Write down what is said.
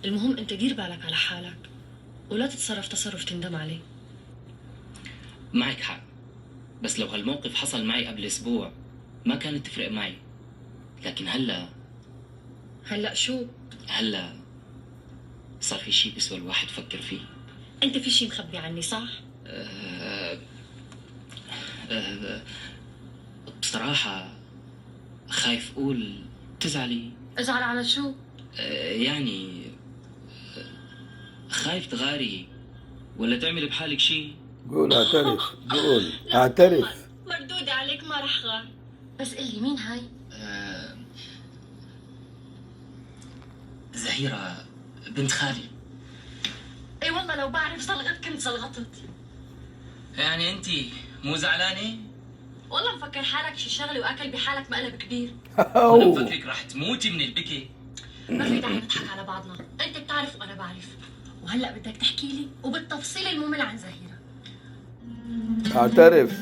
المهم انت دير بالك على حالك ولا تتصرف تصرف تندم عليه. معك حق، بس لو هالموقف حصل معي قبل أسبوع ما كانت تفرق معي، لكن هلأ شو؟ هلا صار في شيء بيسوى الواحد يفكر فيه. انت في شي مخبي عني صح؟ أه أه بصراحة خايف أقول تزعلي. ازعل على شو؟ يعني خايف تغاري ولا تعملي بحالك شيء. قول اعترف، قول لا اعترف. مردودة عليك ما رح غار. بس قلي مين هاي؟ زهيرة بنت خالي. اي والله لو بعرف صلغت كنت صلغتت. يعني أنت مو زعلانة؟ والله مفكر حالك شي شغله واكل بحالك مقلب كبير. أنا مفكرك رح تموتي من البكي. ما في داعي نضحك على بعضنا، انت بتعرف وانا بعرف. وهلا بدك تحكي لي وبالتفصيل الممل عن زهيرة. اعترف.